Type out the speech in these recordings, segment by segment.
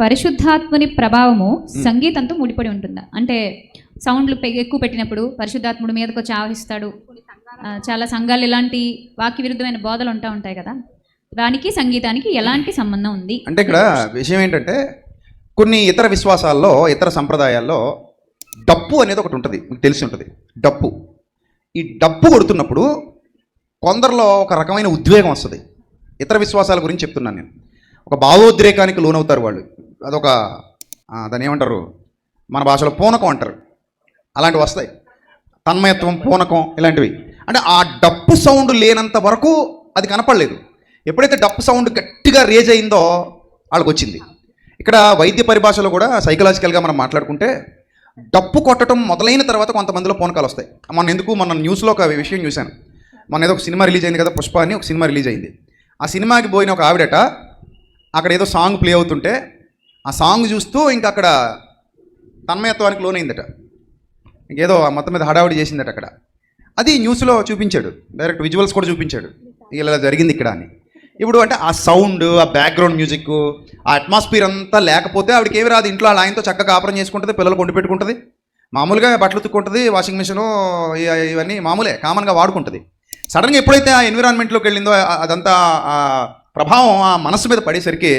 పరిశుద్ధాత్మని ప్రభావము సంగీతంతో ముడిపడి ఉంటుందా? అంటే సౌండ్లు ఎక్కువ పెట్టినప్పుడు పరిశుద్ధాత్ముడు మీదకు వచ్చి ఆవహిస్తాడు. చాలా సంఘాలు ఇలాంటి వాక్య విరుద్ధమైన బోధలు ఉంటాయి కదా, దానికి సంగీతానికి ఎలాంటి సంబంధం ఉంది అంటే ఇక్కడ విషయం ఏంటంటే, కొన్ని ఇతర విశ్వాసాల్లో, ఇతర సంప్రదాయాల్లో డప్పు అనేది ఒకటి ఉంటుంది, మీకు తెలిసి ఉంటుంది. డప్పు, ఈ డప్పు కొడుతున్నప్పుడు కొందరిలో ఒక రకమైన ఉద్వేగం వస్తుంది. ఇతర విశ్వాసాల గురించి చెప్తున్నాను నేను. ఒక భావోద్రేకానికి లోనవుతారు వాళ్ళు. అదొక దాన్ని ఏమంటారు, మన భాషలో పూనకం అంటారు. అలాంటివి వస్తాయి, తన్మయత్వం, పూనకం, ఇలాంటివి. అంటే ఆ డప్పు సౌండ్ లేనంత వరకు అది కనపడలేదు. ఎప్పుడైతే డప్పు సౌండ్ గట్టిగా రేజ్ అయిందో వాళ్ళకి వచ్చింది. ఇక్కడ వైద్య పరిభాషలో కూడా సైకలాజికల్గా మనం మాట్లాడుకుంటే, డప్పు కొట్టడం మొదలైన తర్వాత కొంతమందిలో పూనకాలు వస్తాయి. మొన్న న్యూస్లో ఒక విషయం చూశాను. మొన్న ఏదో ఒక సినిమా రిలీజ్ అయింది కదా, పుష్ప అని ఒక సినిమా రిలీజ్ అయింది. ఆ సినిమాకి పోయిన ఒక ఆవిడట అక్కడ ఏదో సాంగ్ ప్లే అవుతుంటే ఆ సాంగ్ చూస్తూ ఇంకా అక్కడ తన్మయత్వానికి లోనైందట. ఇంకేదో మొత్తం మీద హడావుడి చేసిందట అక్కడ. అది న్యూస్లో చూపించాడు, డైరెక్ట్ విజువల్స్ కూడా చూపించాడు, ఇలా జరిగింది ఇక్కడ అని. ఇప్పుడు అంటే ఆ సౌండ్, ఆ బ్యాక్గ్రౌండ్ మ్యూజిక్, ఆ అట్మాస్ఫియర్ అంతా లేకపోతే ఆవిడకి ఏమి రాదు. ఇంట్లో వాళ్ళ ఆయనతో చక్కగా కాపురం చేసుకుంటుంది, పిల్లలు కొండి పెట్టుకుంటుంది, మామూలుగా బట్టలు ఉతుక్కుంటుంది, వాషింగ్ మిషను ఇవన్నీ మామూలే, కామన్గా వాడుకుంటుంది. సడన్గా ఎప్పుడైతే ఆ ఎన్విరాన్మెంట్లోకి వెళ్ళిందో అదంతా ఆ ప్రభావం ఆ మనసు మీద పడేసరికి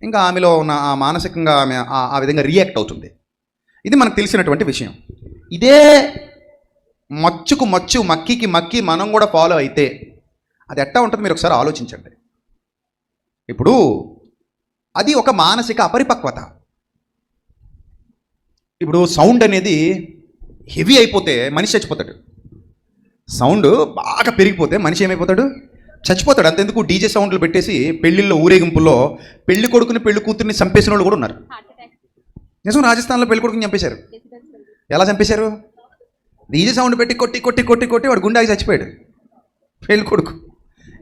ఇంకా ఆమెలో ఉన్న ఆ మానసికంగా ఆమె ఆ విధంగా రియాక్ట్ అవుతుంది. ఇది మనకు తెలిసినటువంటి విషయం. ఇదే మచ్చుకు మచ్చు, మక్కికి మక్కి మనం కూడా ఫాలో అయితే అది ఎట్టా ఉంటుంది మీరు ఒకసారి ఆలోచించండి. ఇప్పుడు అది ఒక మానసిక అపరిపక్వత. ఇప్పుడు సౌండ్ అనేది హెవీ అయిపోతే మనిషి చచ్చిపోతాడు. సౌండ్ బాగా పెరిగిపోతే మనిషి ఏమైపోతాడు, చచ్చిపోతాడు. అంతెందుకు డీజే సౌండ్లు పెట్టేసి పెళ్ళిళ్ళలో, ఊరేగింపుల్లో పెళ్లి కొడుకుని, పెళ్లి కూతుర్ని చంపేసిన వాళ్ళు కూడా ఉన్నారు. నిజం, రాజస్థాన్లో పెళ్లి కొడుకుని చంపేశారు. ఎలా చంపేశారు? డీజే సౌండ్ పెట్టి కొట్టి కొట్టి కొట్టి కొట్టి వాడు గుండాకి చచ్చిపోయాడు పెళ్లి కొడుకు.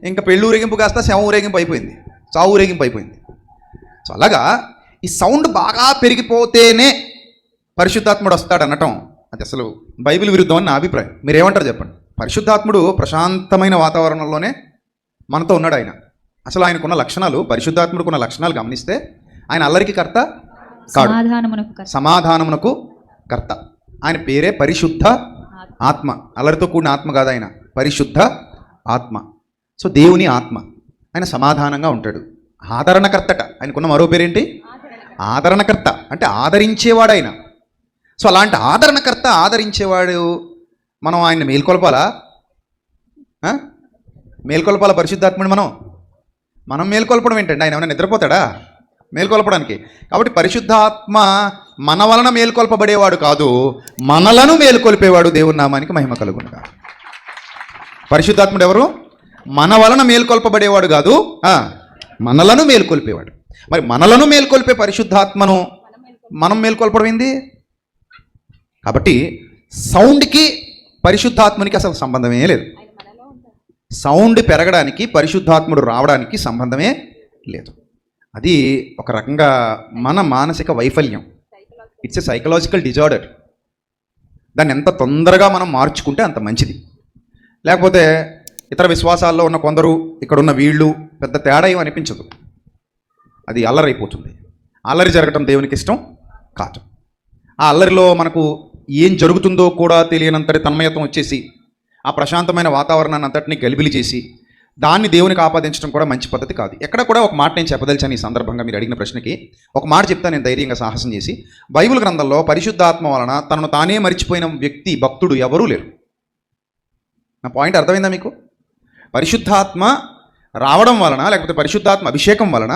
ఇంకా పెళ్ళి ఊరేగింపు కాస్త శవం ఊరేగింపు అయిపోయింది, చావు ఊరేగింపు అయిపోయింది. సో అలాగా ఈ సౌండ్ బాగా పెరిగిపోతేనే పరిశుద్ధాత్ముడు వస్తాడు అనటం అది అసలు బైబిల్ విరుద్ధం అని నా అభిప్రాయం. మీరేమంటారు చెప్పండి? పరిశుద్ధాత్ముడు ప్రశాంతమైన వాతావరణంలోనే మనతో ఉన్నాడు. ఆయన అసలు ఆయనకున్న లక్షణాలు, పరిశుద్ధాత్ముడుకున్న లక్షణాలు గమనిస్తే ఆయన అల్లరికి కర్త కాడు, సమాధానమునకు కర్త. ఆయన పేరే పరిశుద్ధ ఆత్మ. అల్లరితో కూడిన ఆత్మ కాదు, ఆయన పరిశుద్ధ ఆత్మ. సో దేవుని ఆత్మ, ఆయన సమాధానంగా ఉంటాడు. ఆదరణకర్తట. ఆయనకున్న మరో పేరేంటి? ఆదరణకర్త. అంటే ఆదరించేవాడు ఆయన. సో అలాంటి ఆదరణకర్త, ఆదరించేవాడు, మనం ఆయన మేల్కొల్పాలా? మేల్కొల్పాలా పరిశుద్ధాత్ముడు? మనం మేల్కొల్పడం ఏంటండి? ఆయన ఏమైనా నిద్రపోతాడా మేల్కొల్పడానికి? కాబట్టి పరిశుద్ధాత్మ మన వలన మేల్కొల్పబడేవాడు కాదు, మనలను మేల్కొల్పేవాడు. దేవుని నామానికి మహిమ కలుగునుగా. పరిశుద్ధాత్ముడు ఎవరు? మన వలన మేల్కొల్పబడేవాడు కాదు, మనలను మేల్కొల్పేవాడు. మరి మనలను మేల్కొల్పే పరిశుద్ధాత్మను మనం మేల్కొల్పడం ఏంది? కాబట్టి సౌండ్కి పరిశుద్ధాత్మనికి అసలు సంబంధమే లేదు. సౌండ్ పెరగడానికి పరిశుద్ధాత్ముడు రావడానికి సంబంధమే లేదు. అది ఒక రకంగా మన మానసిక వైఫల్యం. It's a psychological disorder. దాన్ని ఎంత తొందరగా మనం మార్చుకుంటే అంత మంచిది. లేకపోతే ఇతర విశ్వాసాల్లో ఉన్న కొందరు, ఇక్కడున్న వీళ్ళు పెద్ద తేడా ఏం అనిపించదు, అది అల్లరైపోతుంది. అల్లరి జరగటం దేవునికి ఇష్టం కాదు. ఆ అల్లరిలో మనకు ఏం జరుగుతుందో కూడా తెలియనంతటి తన్మయత్వం వచ్చేసి ఆ ప్రశాంతమైన వాతావరణాన్ని అంతటిని గలిబిలి చేసి దాన్ని దేవునికి ఆపాదించడం కూడా మంచి పద్ధతి కాదు. ఎక్కడ కూడా ఒక మాట నేను చెప్పదలిచాను. ఈ సందర్భంగా మీరు అడిగిన ప్రశ్నకి ఒక మాట చెప్తాను నేను ధైర్యంగా, సాహసం చేసి. బైబిల్ గ్రంథంలో పరిశుద్ధాత్మ వలన తనను తానే మరిచిపోయిన వ్యక్తి, భక్తుడు ఎవరూ లేరు. నా పాయింట్ అర్థమైందా మీకు? పరిశుద్ధాత్మ రావడం వలన, లేకపోతే పరిశుద్ధాత్మ అభిషేకం వలన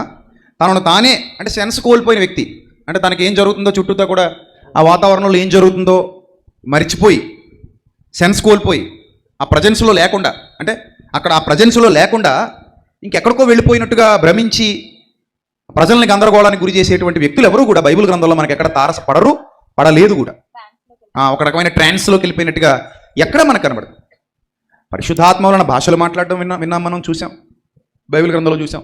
తనను తానే, అంటే సెన్స్ కోల్పోయిన వ్యక్తి, అంటే తనకి ఏం జరుగుతుందో చుట్టూతో కూడా ఆ వాతావరణంలో ఏం జరుగుతుందో మరిచిపోయి, సెన్స్ కోల్పోయి, ఆ ప్రజెన్స్లో లేకుండా, అంటే అక్కడ ఆ ప్రజెన్స్లో లేకుండా ఇంకెక్కడికో వెళ్ళిపోయినట్టుగా భ్రమించి ప్రజల్ని గందరగోళానికి గురి చేసేటువంటి వ్యక్తులు ఎవరు కూడా బైబిల్ గ్రంథంలో మనకి ఎక్కడ తారసపడరు, పడలేదు కూడా. ఒక రకమైన ట్రాన్స్లోకి వెళ్ళిపోయినట్టుగా ఎక్కడ మనకు కనబడదు. పరిశుద్ధాత్మ వలన భాషలు మాట్లాడడం విన్నాం, మనం చూసాం, బైబిల్ గ్రంథంలో చూసాం.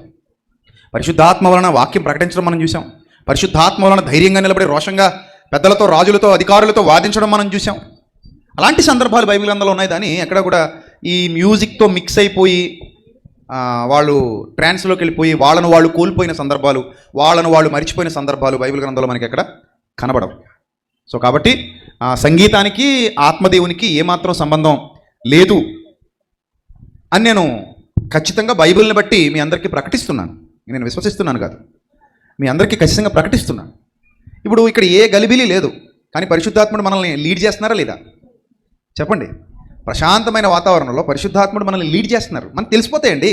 పరిశుద్ధాత్మ వలన వాక్యం ప్రకటించడం మనం చూసాం. పరిశుద్ధాత్మ వలన ధైర్యంగా నిలబడి రోషంగా పెద్దలతో, రాజులతో, అధికారులతో వాదించడం మనం చూసాం. అలాంటి సందర్భాలు బైబిల్ గ్రంథంలో ఉన్నాయి. దాన్ని ఎక్కడ కూడా ఈ మ్యూజిక్తో మిక్స్ అయిపోయి వాళ్ళు ట్రాన్స్లోకి వెళ్ళిపోయి వాళ్ళను వాళ్ళు కోల్పోయిన సందర్భాలు, వాళ్ళను వాళ్ళు మరిచిపోయిన సందర్భాలు బైబిల్ గ్రంథంలో మనకి ఎక్కడ కనబడవు. సో కాబట్టి సంగీతానికి ఆత్మదేవునికి ఏమాత్రం సంబంధం లేదు అని నేను ఖచ్చితంగా బైబిల్ని బట్టి మీ అందరికీ ప్రకటిస్తున్నాను. నేను విశ్వసిస్తున్నాను కాదు, మీ అందరికీ ఖచ్చితంగా ప్రకటిస్తున్నాను. ఇప్పుడు ఇక్కడ ఏ గలిబిలి లేదు, కానీ పరిశుద్ధాత్ముడు మనల్ని లీడ్ చేస్తున్నారా లేదా చెప్పండి. ప్రశాంతమైన వాతావరణంలో పరిశుద్ధాత్ముడు మనల్ని లీడ్ చేస్తున్నారు. మనకు తెలిసిపోతాయండి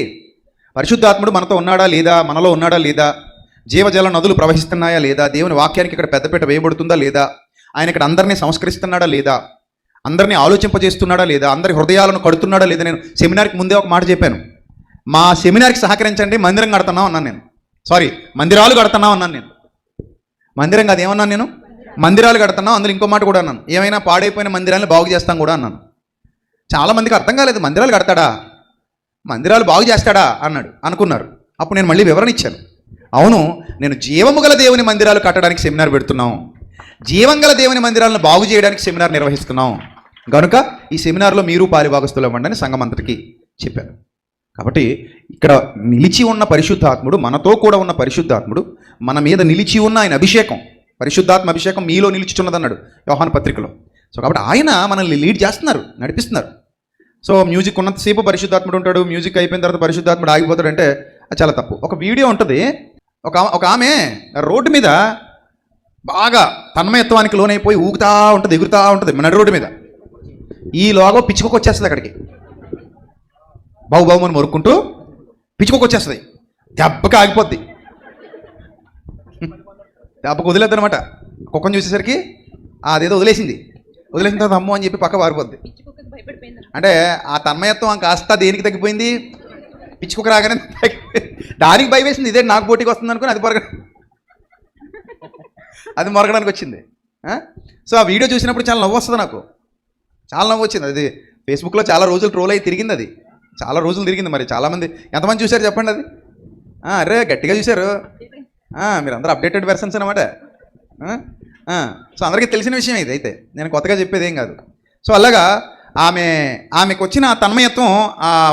పరిశుద్ధాత్ముడు మనతో ఉన్నాడా లేదా, మనలో ఉన్నాడా లేదా, జీవజల నదులు ప్రవహిస్తున్నాయా లేదా, దేవుని వాక్యానికి ఇక్కడ పెద్దపీట వేయబడుతుందా లేదా, ఆయన ఇక్కడ అందరినీ సంస్కరిస్తున్నాడా లేదా, అందరినీ ఆలోచింపజేస్తున్నాడా లేదా, అందరి హృదయాలను కడుతున్నాడా లేదా. నేను సెమినార్కి ముందే ఒక మాట చెప్పాను, మా సెమినార్కి సహకరించండి, మందిరం కడుతున్నాం అన్నాను నేను. మందిరాలు కడుతున్నాం అన్నాను నేను. మందిరం కాదు, ఏమన్నాను నేను, మందిరాలు కడుతున్నాం. అందులో ఇంకో మాట కూడా అన్నాను, ఏమైనా పాడైపోయిన మందిరాలను బాగు చేస్తాం కూడా అన్నాను. చాలామందికి అర్థం కాలేదు, మందిరాలు కడతాడా, మందిరాలు బాగు చేస్తాడా అన్నాడు అనుకున్నారు. అప్పుడు నేను మళ్ళీ వివరణ ఇచ్చాను. అవును, నేను జీవము గల దేవుని మందిరాలు కట్టడానికి సెమినార్ పెడుతున్నాం, జీవం గల దేవుని మందిరాలను బాగు చేయడానికి సెమినార్ నిర్వహిస్తున్నాం, కనుక ఈ సెమినార్లో మీరు పాలిభాగస్తులు అవ్వండి అని సంఘం అంతటికి చెప్పాను. కాబట్టి ఇక్కడ నిలిచి ఉన్న పరిశుద్ధాత్ముడు, మనతో కూడా ఉన్న పరిశుద్ధాత్ముడు, మన మీద నిలిచి ఉన్న ఆయన అభిషేకం, పరిశుద్ధాత్మ అభిషేకం మీలో నిలిచిచున్నదన్నాడు యోహాను పత్రికలో. సో కాబట్టి ఆయన మనల్ని లీడ్ చేస్తున్నారు, నడిపిస్తున్నారు. సో మ్యూజిక్ ఉన్నంతసేపు పరిశుద్ధాత్ముడు ఉంటాడు, మ్యూజిక్ అయిపోయిన తర్వాత పరిశుద్ధాత్ముడు ఆగిపోతాడు అంటే అది చాలా తప్పు. ఒక వీడియో ఉంటుంది, ఒక ఆమె రోడ్డు మీద బాగా తన్మయత్వానికి లోనైపోయి ఊగుతూ ఉంటుంది, ఎగురుతూ ఉంటుంది నడి రోడ్డు మీద. ఈలోగా పిచ్చుకోక వచ్చేస్తుంది అక్కడికి, బావుమని మొరుక్కుంటూ పిచ్చుకోక వచ్చేస్తుంది, దెబ్బకి ఆగిపోద్ది, దెబ్బకు వదిలేద్ది అనమాట. కుక్కను చూసేసరికి అదేదో వదిలేసిన తర్వాత అమ్మో అని చెప్పి పక్క పారిపోద్ది. అంటే ఆ తన్మయత్వం కాస్త దేనికి తగ్గిపోయింది, పిచ్చుకుక్క రాగానే దానికి భయం వేసింది, ఇదే నాకు పోటీకి వస్తుంది అనుకుని అది మొరగడానికి వచ్చింది. సో ఆ వీడియో చూసినప్పుడు చాలా నవ్వు వస్తుంది, నాకు చాలా నవ్వు వచ్చింది. అది ఫేస్బుక్లో చాలా రోజులు ట్రోల్ అయ్యి తిరిగింది, అది చాలా రోజులు తిరిగింది. మరి చాలామంది ఎంతమంది చూశారు చెప్పండి అది? అరే గట్టిగా చూశారు, మీరు అందరూ అప్డేటెడ్ వెర్షన్స్ అనమాట. సో అందరికీ తెలిసిన విషయం ఇది, అయితే నేను కొత్తగా చెప్పేది ఏం కాదు. సో అలాగా ఆమెకు వచ్చిన తన్మయత్వం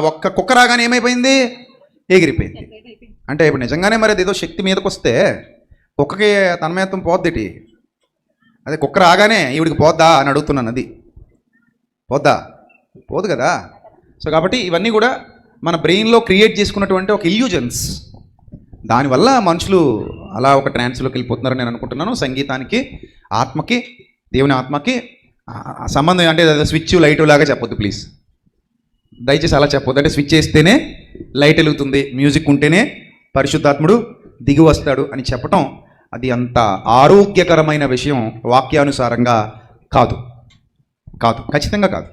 ఒక్క కుక్క రాగానే ఏమైపోయింది, ఎగిరిపోయింది. అంటే ఇప్పుడు నిజంగానే మరి అది ఏదో శక్తి మీదకి వస్తే కుక్కకి తన్మయత్వం పోద్దిటి, అదే కుక్క రాగానే ఈవిడికి పోద్దా అని అడుగుతున్నాను. అది పోద్దా? పోదు కదా. సో కాబట్టి ఇవన్నీ కూడా మన బ్రెయిన్లో క్రియేట్ చేసుకున్నటువంటి ఒక ఇల్యూజన్స్, దానివల్ల మనుషులు అలా ఒక ట్రాన్స్లోకి వెళ్ళిపోతున్నారని నేను అనుకుంటున్నాను. సంగీతానికి ఆత్మకి, దేవుని ఆత్మకి సంబంధం అంటే స్విచ్ లైట్ లాగా చెప్పొద్దు ప్లీజ్, దయచేసి అలా చెప్పొద్దు. అంటే స్విచ్ చేస్తేనే లైట్ వెలుగుతుంది, మ్యూజిక్ ఉంటేనే పరిశుద్ధాత్ముడు దిగి వస్తాడు అని చెప్పటం అది అంత ఆరోగ్యకరమైన విషయం వాక్యానుసారంగా కాదు, ఖచ్చితంగా కాదు.